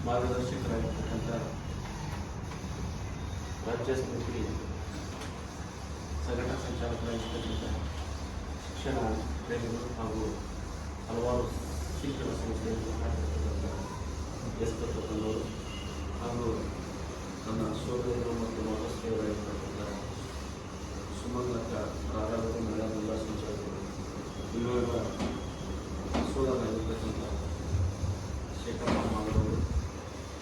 ಮಾರ್ಗದರ್ಶಕರಾಗಿರ್ತಕ್ಕಂಥ ರಾಜ್ಯ ಸಮಿತಿ ಸಂಘಟನಾ ಸಂಚಾಲಕರಾಗಿರ್ತಕ್ಕಂಥ ಶಿಕ್ಷಣ ಪ್ರೇಮಿಗಳು ಹಾಗೂ ಹಲವಾರು ಶಿಕ್ಷಣ ಸಂಸ್ಥೆಯನ್ನು ಮಾಡಿರ್ತಕ್ಕಂಥ ಎಸ್ ದತ್ತಪ್ಪನವರು ಹಾಗೂ ನನ್ನ ಸೋದರರು ಮತ್ತು ಮಾತೃಶ್ರೀಯವರಾಗಿರ್ತಕ್ಕಂಥ ಸುಮಂಗಲಕ್ಕ ರಾಧಾಗೌಡ ಮಹಿಳಾ ಜಿಲ್ಲಾ ಸಂಚಾಲಕರು, ವಿವಿಧ ಸೋದರರಾಗಿರ್ತಕ್ಕಂಥ ಶೇಖರಪ್ಪ ಮಾಧವರು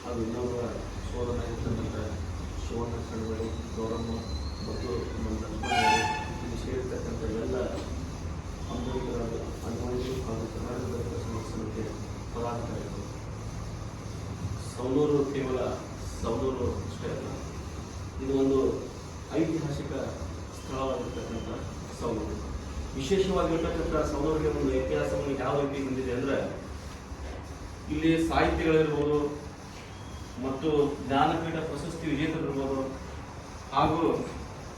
ಹಾಗೂ ಇನ್ನೊಬ್ಬರ ಸೋದರರಾಗಿರ್ತಕ್ಕಂಥ ಶಿವಣ್ಣ ಕಳವಳಿ ಗೌರಮ್ಮ ಮತ್ತು ನಮ್ಮ ಲಕ್ಷ್ಮಣರು ಇಲ್ಲಿ ಸೇರಿರ್ತಕ್ಕಂಥ ಎಲ್ಲ ಅಂಬೇಡ್ಕರ್ ಅನುಯಾಯಿಗಳು ಹಾಗೂ ಕರ್ನಾಟಕ ರೈತ ಸಮಿತಿ ಪದಾಧಿಕಾರಿಗಳು. ಸವಣೂರು ಕೇವಲ ಸವಣೂರು ಅಷ್ಟೇ ಅಲ್ಲ, ಇದು ಒಂದು ಐತಿಹಾಸಿಕ ಸ್ಥಳವಾಗಿರ್ತಕ್ಕಂಥ ಸವಣೂರು. ವಿಶೇಷವಾಗಿರ್ತಕ್ಕಂಥ ಸವಣೂರಿಗೆ ಒಂದು ಇತಿಹಾಸವನ್ನು ಯಾವ ರೀತಿ ಹೊಂದಿದೆ ಅಂದರೆ, ಇಲ್ಲಿ ಸಾಹಿತ್ಯಗಳಿರ್ಬೋದು ಮತ್ತು ಜ್ಞಾನಪೀಠ ಪ್ರಶಸ್ತಿ ವಿಜೇತರಿರ್ಬೋದು ಹಾಗೂ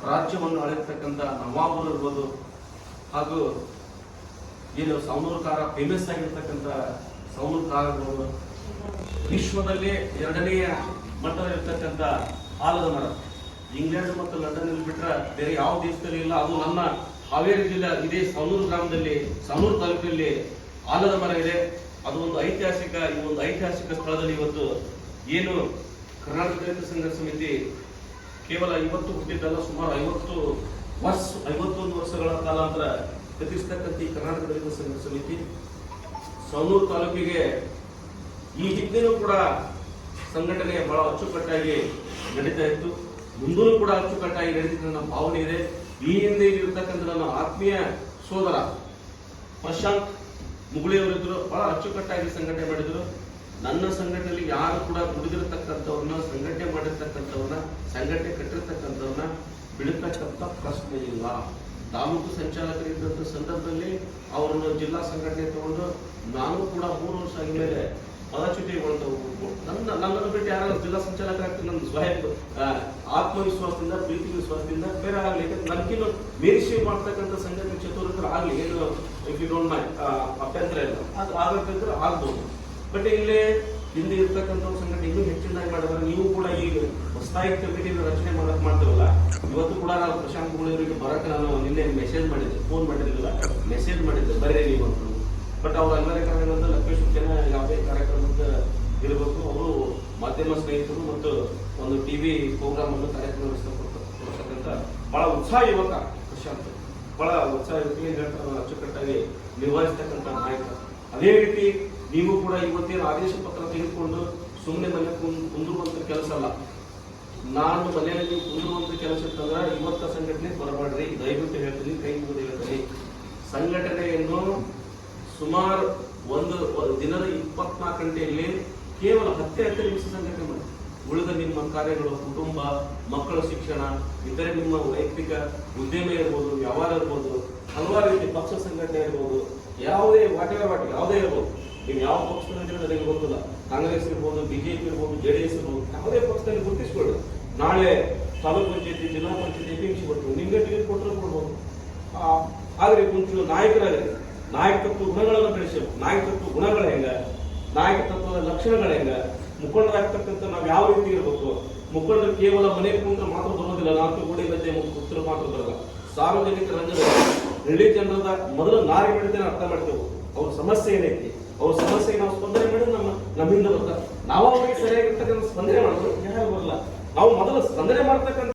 ರಾಜ್ಯವನ್ನು ಆಳಿರ್ತಕ್ಕಂಥ ನವಾಬರು ಇರ್ಬೋದು ಹಾಗೂ ಏನು ಸವಣೂರು ಖಾರ ಫೇಮಸ್ ಆಗಿರ್ತಕ್ಕಂಥ ಸವಣೂರು ಖಾರ ಇರ್ಬೋದು, ವಿಶ್ವದಲ್ಲಿ 2ನೇ ಮಟ್ಟದಲ್ಲಿರ್ತಕ್ಕಂಥ ಆಲದ ಮರ ಇಂಗ್ಲೆಂಡ್ ಮತ್ತು ಲಂಡನ್ ಬಿಟ್ಟರೆ ಬೇರೆ ಯಾವ ದೇಶದಲ್ಲಿ ಇಲ್ಲ. ಅದು ನನ್ನ ಹಾವೇರಿ ಜಿಲ್ಲೆ ಇದೇ ಸವಣೂರು ಗ್ರಾಮದಲ್ಲಿ ಸವಣೂರು ತಾಲೂಕಿನಲ್ಲಿ ಆಲದ ಮರ ಇದೆ. ಅದು ಒಂದು ಐತಿಹಾಸಿಕ ಸ್ಥಳದಲ್ಲಿ ಇವತ್ತು ಏನು ಕರ್ನಾಟಕ ರೈತ ಸಂಘರ್ಷ ಸಮಿತಿ ಕೇವಲ ಇವತ್ತು ಹುಟ್ಟಿದ್ದಲ್ಲ, ಸುಮಾರು 51 ವರ್ಷಗಳ ಕಾಲಾಂತರ ಪ್ರತಿಷ್ಠತಕ್ಕಂಥ ಈ ಕರ್ನಾಟಕ ರೈತ ಸಂಘರ್ಷ ಸಮಿತಿ ಸವಣೂರು ತಾಲೂಕಿಗೆ ಈ ಹಿಂದೆನೂ ಕೂಡ ಸಂಘಟನೆ ಬಹಳ ಅಚ್ಚುಕಟ್ಟಾಗಿ ನಡೀತಾ ಇತ್ತು, ಮುಂದೂ ಕೂಡ ಅಚ್ಚುಕಟ್ಟಾಗಿ ನಡೀತಿದ್ದ ನನ್ನ ಭಾವನೆ ಇದೆ. ಈ ಹಿಂದೆ ಇರತಕ್ಕಂಥ ನನ್ನ ಆತ್ಮೀಯ ಸೋದರ ಪ್ರಶಾಂತ್ ಮುಗುಳಿಯವರಿದ್ರು, ಬಹಳ ಅಚ್ಚುಕಟ್ಟಾಗಿ ಸಂಘಟನೆ ಮಾಡಿದ್ರು. ನನ್ನ ಸಂಘಟನೆಯಲ್ಲಿ ಯಾರು ಕೂಡ ದುಡಿದಿರತಕ್ಕಂಥವ್ರನ್ನ, ಸಂಘಟನೆ ಮಾಡಿರ್ತಕ್ಕಂಥವ್ರನ್ನ, ಸಂಘಟನೆ ಕಟ್ಟಿರ್ತಕ್ಕಂಥವ್ರನ್ನ ಬಿಡತಕ್ಕಂಥ ಪ್ರಶ್ನೆ ಇಲ್ಲ. ತಾಲೂಕು ಸಂಚಾಲಕರಿದ್ದಂಥ ಸಂದರ್ಭದಲ್ಲಿ ಅವರನ್ನು ಜಿಲ್ಲಾ ಸಂಘಟನೆ ತಗೊಂಡು ನಾನು ಕೂಡ 3 ವರ್ಷ ಆಗಿದ್ಮೇಲೆ ಪದಚ್ಯುತಿಗೊಳ್ತಾ ಹೋಗ್ಬೇಕು. ನನ್ನನ್ನು ಬಿಟ್ಟು ಯಾರು ಜಿಲ್ಲಾ ಸಂಚಾಲಕರಾಗ್ತೀನಿ ನನ್ನ ಸ್ವಯಂ ಆತ್ಮವಿಶ್ವಾಸದಿಂದ, ಪ್ರೀತಿ ವಿಶ್ವಾಸದಿಂದ ಬೇರೆ ಆಗಲಿ, ನನಗಿನ್ನು ಮೇರಿಸಿ ಮಾಡ್ತಕ್ಕಂಥ ಸಂಘಟನೆ ಚತುರಕರು ಆಗಲಿ, ಏನು ಇಫ್ ಯು ಡೋಂಟ್ ಮೈಂಡ್ ಅಭ್ಯಂತರ ಇಲ್ಲ, ಅದು ಆಗಬೇಕಿದ್ರೆ ಆಗ್ಬೋದು. ಬಟ್ ಇಲ್ಲಿ ಹಿಂದೆ ಇರ್ತಕ್ಕಂಥ ಸಂಘಟನೆ ಇನ್ನೂ ಹೆಚ್ಚಿನದಾಗಿ ಮಾಡಿದ್ರೆ ನೀವು ಕೂಡ ಈಗ ಹೊಸದಾಗಿ ಕಮಿಟಿನ ರಚನೆ ಮಾಡ್ತೇವಲ್ಲ, ಇವತ್ತು ಕೂಡ ನಾವು ಪ್ರಶಾಂತ್ ಮುಗುಳಿಯವರಿಗೆ ಬರಕ್ಕೆ ನಾನು ನಿನ್ನೆ ಮೆಸೇಜ್ ಮಾಡಿದ್ದೆ, ಫೋನ್ ಮಾಡಿರಲಿಲ್ಲ, ಮೆಸೇಜ್ ಮಾಡಿದ್ದೆ ಬರೀ ನೀವು ಅಂತ. ಬಟ್ ಅವ್ರ ಅನಿವಾರ್ಯ ಕಾರಣಗಳಿಂದ ಲಕ್ಷ ಜನ ಯಾವುದೇ ಕಾರ್ಯಕ್ರಮದ ಇರಬೇಕು, ಅವರು ಮಾಧ್ಯಮ ಸ್ನೇಹಿತರು ಮತ್ತು ಒಂದು ಟಿವಿ ಪ್ರೋಗ್ರಾಮ್ ಅನ್ನು ಕಾರ್ಯಕ್ರಮ ನಡೆಸ್ತಕ್ಕಂಥ ಬಹಳ ಉತ್ಸಾಹ ಯುವಕ ಪ್ರಶಾಂತ್, ಬಹಳ ಉತ್ಸಾಹ ಯುವತಿಗೆ ಅಚ್ಚುಕಟ್ಟಾಗಿ ನಿರ್ವಹಿಸ್ತಕ್ಕಂಥ ನಾಯಕ. ಅದೇ ರೀತಿ ನೀವು ಕೂಡ ಇವತ್ತೇನು ಆದೇಶ ಪತ್ರ ತೆಗೆದುಕೊಂಡು ಸುಮ್ಮನೆ ಮನೆ ಕುಂದುರುವಂತ ಕೆಲಸ ಅಲ್ಲ. ನಾನು ಮನೆಯಲ್ಲಿ ನೀವು ಕುಂದುರುವಂತ ಕೆಲಸ ಇತ್ತಂದ್ರೆ ಇವತ್ತ ಸಂಘಟನೆ ಬರಬೇಡ್ರಿ, ದಯವಿಟ್ಟು ಹೇಳ್ತೀನಿ, ಕೈ ಮುಗಿದು ಹೇಳ್ತೀನಿ. ಸಂಘಟನೆಯನ್ನು ಸುಮಾರು ಒಂದು ದಿನದ 24 ಗಂಟೆಯಲ್ಲಿ ಕೇವಲ 10 ನಿಮಿಷ ಸಂಘಟನೆ ಮಾಡಿ, ಉಳಿದ ನಿಮ್ಮ ಕಾರ್ಯಗಳು, ಕುಟುಂಬ, ಮಕ್ಕಳ ಶಿಕ್ಷಣ, ಇತರೆ ನಿಮ್ಮ ವೈಯಕ್ತಿಕ ಉದ್ಯಮ ಇರ್ಬೋದು, ವ್ಯವಹಾರ ಇರ್ಬೋದು, ಹಲವಾರು ರೀತಿ ಪಕ್ಷ ಸಂಘಟನೆ ಇರ್ಬೋದು, ಯಾವುದೇ ಯಾವುದೇ ಇರ್ಬೋದು. ನೀವು ಯಾವ ಪಕ್ಷದಲ್ಲಿ ನನಗೆ ಗೊತ್ತಿಲ್ಲ, ಕಾಂಗ್ರೆಸ್ ಇರ್ಬೋದು, ಬಿಜೆಪಿ ಇರ್ಬೋದು, JDS ಇರ್ಬೋದು, ಯಾವುದೇ ಪಕ್ಷದಲ್ಲಿ ಗುರುತಿಸ್ಕೊಳ್ಳಿ. ನಾಳೆ ತಾಲೂಕು ಪಂಚಾಯತಿ, ಜಿಲ್ಲಾ ಪಂಚಾಯತಿ APMC ಕೊಟ್ಟರು, ನಿಮ್ಗೆ ಟಿಕೆಟ್ ಕೊಟ್ಟರು ಕೊಡ್ಬೋದು. ಆದ್ರೆ ಮುಂಚೆ ನಾಯಕರಾಗ್ರಿ, ನಾಯಕತ್ವ ಗುಣಗಳನ್ನು ಬೆಳೆಸಬೇಕು. ನಾಯಕತ್ವ ಗುಣಗಳು ಹೆಂಗ, ನಾಯಕತ್ವದ ಲಕ್ಷಣಗಳು ಹೆಂಗ, ಮುಖಂಡರಾಗ್ತಕ್ಕಂಥ ನಾವು ಯಾವ ರೀತಿ ಇರಬೇಕು. ಮುಖಂಡರು ಕೇವಲ ಮನೆ ಕುಂತ್ರ ಮಾತ್ರ ಬರೋದಿಲ್ಲ, 4 ಗೋಡೆ ಮಧ್ಯೆ ಕೂತ್ರು ಮಾತ್ರ ಬರಲ್ಲ. ಸಾರ್ವಜನಿಕ ರಂಗದಲ್ಲಿ ಹಳ್ಳಿ ಜನರದ ಮೊದಲು ನಾರಿ ಬೆಳೆದೇನೆ ಅರ್ಥ ಮಾಡ್ತೇವೆ. ಅವ್ರ ಸಮಸ್ಯೆ ಏನೈತಿ, ಅವ್ರ ಸಮಸ್ಯೆಗೆ ನಾವು ಸ್ಪಂದನೆ ಮಾಡಿದ್ರೆ ನಮ್ಮಿಂದ ಬರ್ತಾರೆ. ನಾವು ಅವ್ರಿಗೆ ಸರಿಯಾಗಿರ್ತಕ್ಕಂಥ ಸ್ಪಂದನೆ ಮಾಡೋದು ಯಾರು ಬರಲ್ಲ. ನಾವು ಮೊದಲು ಸ್ಪಂದನೆ ಮಾಡ್ತಕ್ಕಂಥ